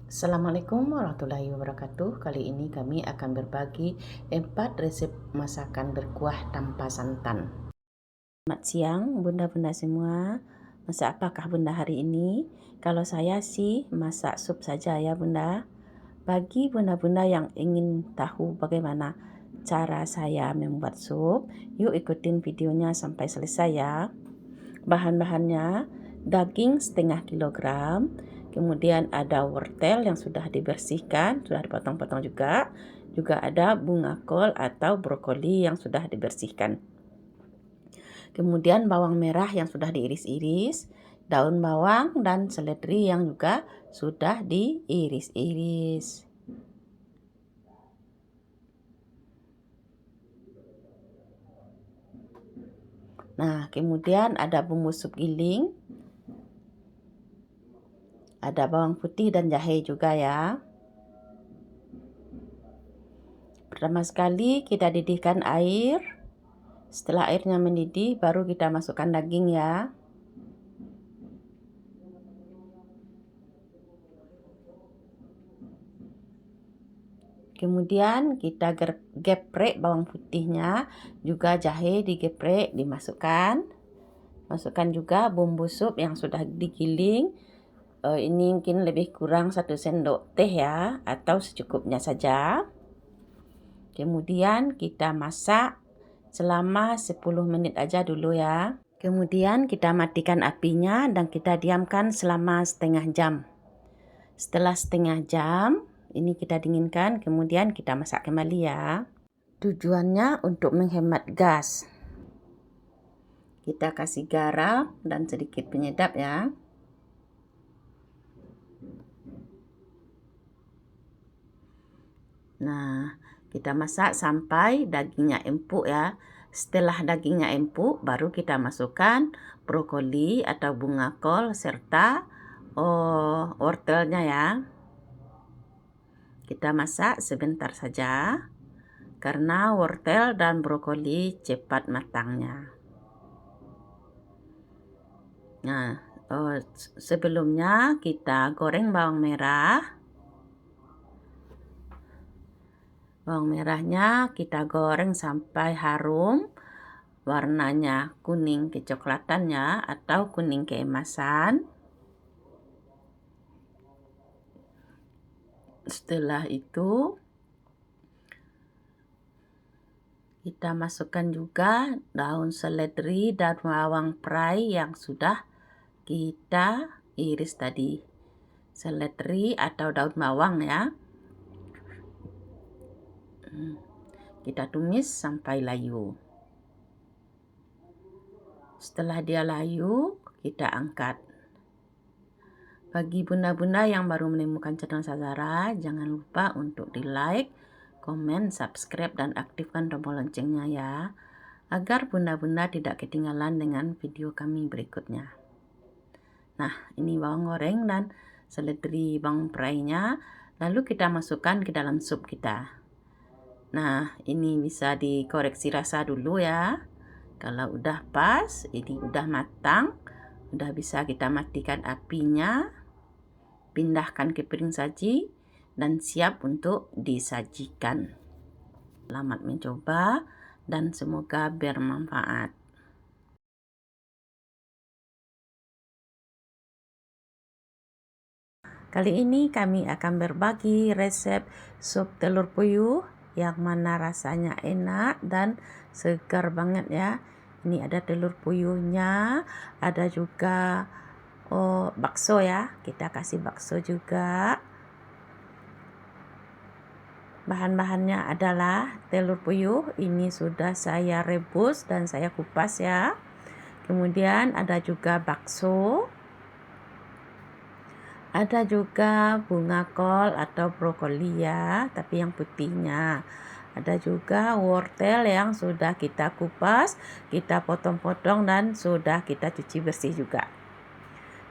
Assalamualaikum warahmatullahi wabarakatuh. Kali ini kami akan berbagi 4 resep masakan berkuah tanpa santan. Selamat siang bunda-bunda semua. Masak apakah bunda hari ini? Kalau saya sih masak sup saja ya bunda. Bagi bunda-bunda yang ingin tahu bagaimana cara saya membuat sup, yuk ikutin videonya sampai selesai ya. Bahan-bahannya daging setengah kilogram, kemudian ada wortel yang sudah dibersihkan, sudah dipotong-potong juga ada bunga kol atau brokoli yang sudah dibersihkan. Kemudian bawang merah yang sudah diiris-iris, daun bawang dan seledri yang juga sudah diiris-iris. Nah, kemudian ada bumbu sup giling, ada bawang putih dan jahe juga ya. Pertama sekali kita didihkan air. Setelah airnya mendidih, baru kita masukkan daging ya. Kemudian kita geprek bawang putihnya, juga jahe digeprek, dimasukkan. Masukkan juga bumbu sup yang sudah digiling. Ini mungkin lebih kurang 1 sendok teh ya, atau secukupnya saja. Kemudian kita masak selama 10 menit aja dulu ya. Kemudian kita matikan apinya dan kita diamkan selama setengah jam. Setelah setengah jam, ini kita dinginkan, kemudian kita masak kembali ya. Tujuannya untuk menghemat gas. Kita kasih garam dan sedikit penyedap ya. Nah, kita masak sampai dagingnya empuk ya. Setelah dagingnya empuk, baru kita masukkan brokoli atau bunga kol serta wortelnya ya. Kita masak sebentar saja karena wortel dan brokoli cepat matangnya. Nah, sebelumnya kita goreng bawang merah. Bawang merahnya kita goreng sampai harum, warnanya kuning kecoklatan ya, atau kuning keemasan. Setelah itu kita masukkan juga daun seledri dan bawang perai yang sudah kita iris tadi. Seledri atau daun bawang ya. Kita tumis sampai layu. Setelah dia layu, kita angkat. Bagi bunda-bunda yang baru menemukan channel Sazara, jangan lupa untuk di like, komen, subscribe, dan aktifkan tombol loncengnya ya, agar bunda-bunda tidak ketinggalan dengan video kami berikutnya. Nah, ini bawang goreng dan seledri bawang perainya, lalu kita masukkan ke dalam sup kita. Nah, ini bisa dikoreksi rasa dulu ya. Kalau udah pas, ini udah matang, udah bisa kita matikan apinya, pindahkan ke piring saji, dan siap untuk disajikan. Selamat mencoba dan semoga bermanfaat. Kali ini kami akan berbagi resep sup telur puyuh yang mana rasanya enak dan segar banget ya. Ini ada telur puyuhnya, ada juga bakso ya. Kita kasih bakso juga. Bahan-bahannya adalah telur puyuh, ini sudah saya rebus dan saya kupas ya. Kemudian ada juga bakso. Ada juga bunga kol atau brokoli ya, tapi yang putihnya. Ada juga wortel yang sudah kita kupas, kita potong-potong dan sudah kita cuci bersih juga.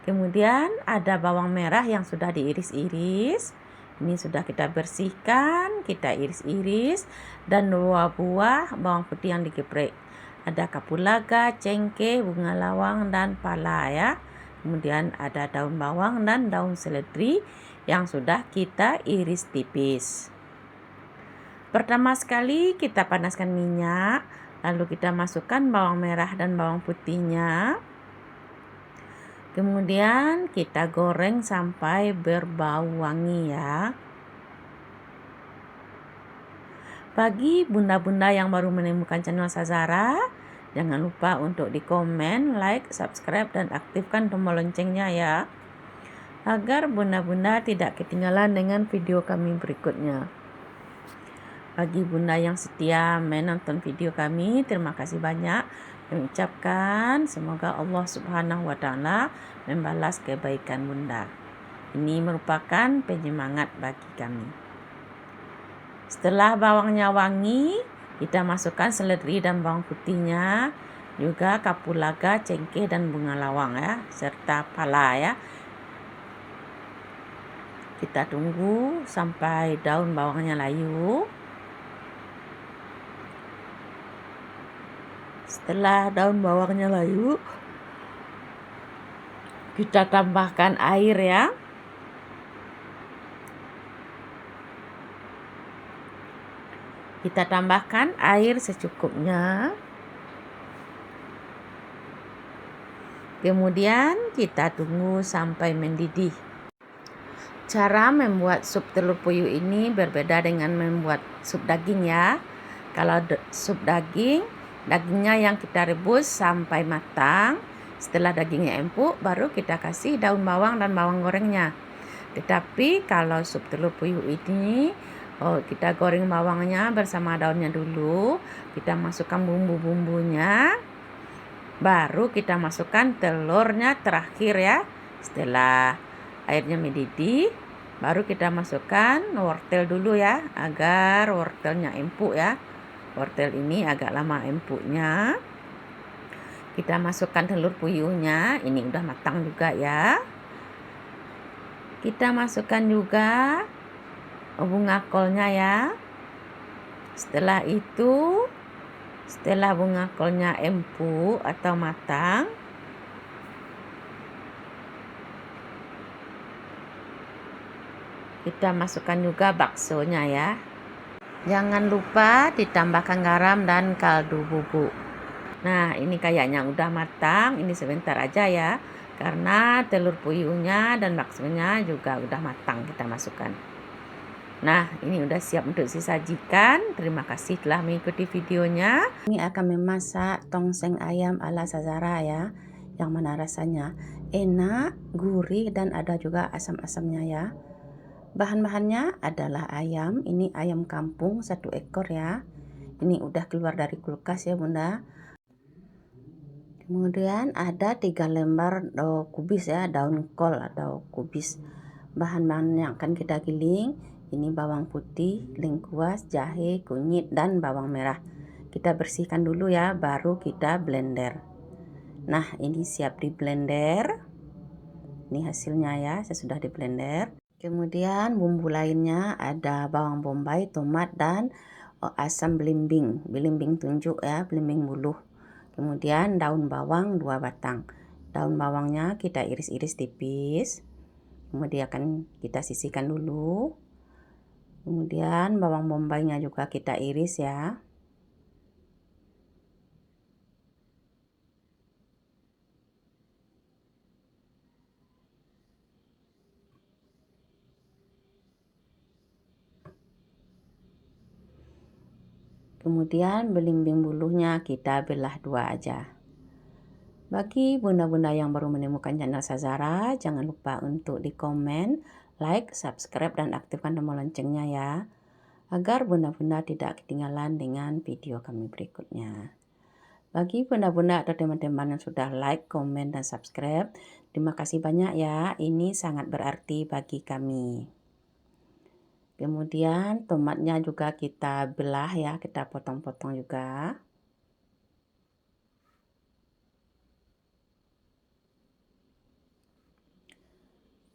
Kemudian ada bawang merah yang sudah diiris-iris. Ini sudah kita bersihkan, kita iris-iris, dan 2 buah bawang putih yang digeprek. Ada kapulaga, cengkeh, bunga lawang, dan pala ya. kemudian ada daun bawang dan daun seledri yang sudah kita iris tipis. Pertama sekali kita panaskan minyak, lalu kita masukkan bawang merah dan bawang putihnya. Kemudian kita goreng sampai berbau wangi ya. Bagi bunda-bunda yang baru menemukan channel Sazara, jangan lupa untuk di komen, like, subscribe, dan aktifkan tombol loncengnya ya, agar bunda-bunda tidak ketinggalan dengan video kami berikutnya. Bagi bunda yang setia menonton video kami, terima kasih banyak. Kami ucapkan semoga Allah Subhanahu wa Ta'ala membalas kebaikan bunda. Ini merupakan penyemangat bagi kami. Setelah bawangnya wangi, kita masukkan seledri dan bawang putihnya, juga kapulaga, cengkeh, dan bunga lawang ya, serta pala ya. Kita tunggu sampai daun bawangnya layu. Setelah daun bawangnya layu, kita tambahkan air ya. Kita tambahkan air secukupnya. Kemudian kita tunggu sampai mendidih. Cara membuat sup telur puyuh ini berbeda dengan membuat sup daging ya. Kalau sup daging, dagingnya yang kita rebus sampai matang. Setelah dagingnya empuk, baru kita kasih daun bawang dan bawang gorengnya. Tetapi kalau sup telur puyuh ini, kita goreng bawangnya bersama daunnya dulu. Kita masukkan bumbu-bumbunya. Baru kita masukkan telurnya terakhir ya. Setelah airnya mendidih, baru kita masukkan wortel dulu ya, agar wortelnya empuk ya. Wortel ini agak lama empuknya. Kita masukkan telur puyuhnya, ini udah matang juga ya. Kita masukkan juga bunga kolnya ya. Setelah itu, setelah bunga kolnya empuk atau matang, kita masukkan juga baksonya ya. Jangan lupa ditambahkan garam dan kaldu bubuk. Nah, ini kayaknya udah matang. Ini sebentar aja ya, karena telur puyuhnya dan baksonya juga udah matang kita masukkan. Nah, ini udah siap untuk disajikan. Terima kasih telah mengikuti videonya. Ini akan memasak tongseng ayam ala Sazara ya, yang mana rasanya enak, gurih, dan ada juga asam-asamnya ya. Bahan-bahannya adalah ayam. Ini ayam kampung 1 ekor ya. Ini udah keluar dari kulkas ya bunda. Kemudian ada 3 lembar daun kubis ya, daun kol atau kubis. Bahan-bahan yang akan kita giling, ini bawang putih, lengkuas, jahe, kunyit, dan bawang merah. Kita bersihkan dulu ya, baru kita blender. Nah, ini siap di blender. Ini hasilnya ya, saya sudah di blender. Kemudian bumbu lainnya ada bawang bombay, tomat, dan asam belimbing. Belimbing tunjuk ya, belimbing buluh. Kemudian daun bawang 2 batang. Daun bawangnya kita iris-iris tipis. Kemudian akan kita sisihkan dulu. Kemudian bawang bombaynya juga kita iris ya. Kemudian belimbing buluhnya kita belah 2 aja. Bagi bunda-bunda yang baru menemukan channel Sazara, jangan lupa untuk di komen, like, subscribe, dan aktifkan tombol loncengnya ya, agar bunda-bunda tidak ketinggalan dengan video kami berikutnya. Bagi bunda-bunda atau teman-teman yang sudah like, komen, dan subscribe, terima kasih banyak ya, ini sangat berarti bagi kami. Kemudian tomatnya juga kita belah ya, kita potong-potong juga.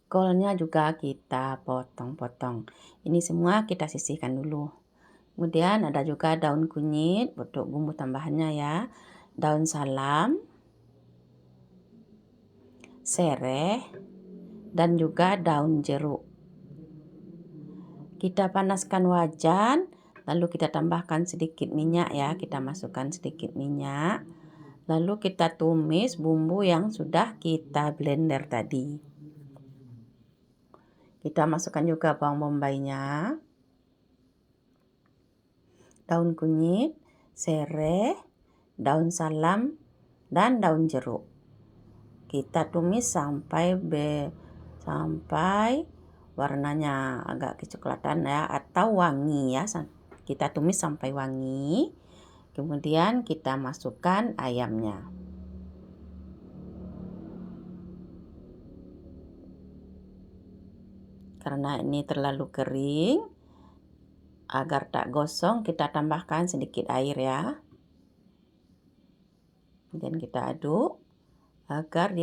Kolnya juga kita potong-potong. Ini semua kita sisihkan dulu. Kemudian ada juga daun kunyit untuk bumbu tambahannya ya. Daun salam. sereh, dan juga daun jeruk. Kita panaskan wajan, lalu kita tambahkan sedikit minyak ya. Kita masukkan sedikit minyak. Lalu kita tumis bumbu yang sudah kita blender tadi. Kita masukkan juga bawang bombaynya, daun kunyit, sereh, daun salam, dan daun jeruk. Kita tumis sampai warnanya agak kecoklatan ya, atau wangi ya. Kita tumis sampai wangi. Kemudian kita masukkan ayamnya. Karena ini terlalu kering, agar tak gosong kita tambahkan sedikit air ya. Kemudian kita aduk agar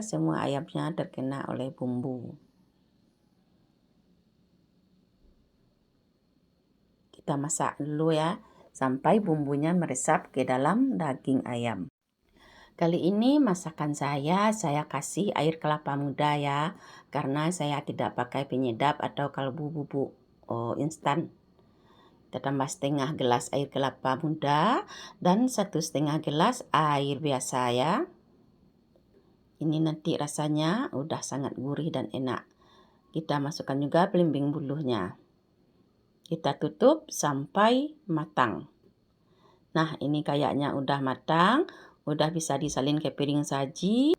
semua ayamnya terkena oleh bumbu. Kita masak dulu ya, sampai bumbunya meresap ke dalam daging ayam. Kali ini masakan saya kasih air kelapa muda ya, karena saya tidak pakai penyedap atau kaldu bubuk instan. Kita tambah setengah gelas air kelapa muda dan 1,5 gelas air biasa ya. Ini nanti rasanya udah sangat gurih dan enak. Kita masukkan juga belimbing bulunya. Kita tutup sampai matang. Nah, ini kayaknya udah matang, udah bisa disalin ke piring saji.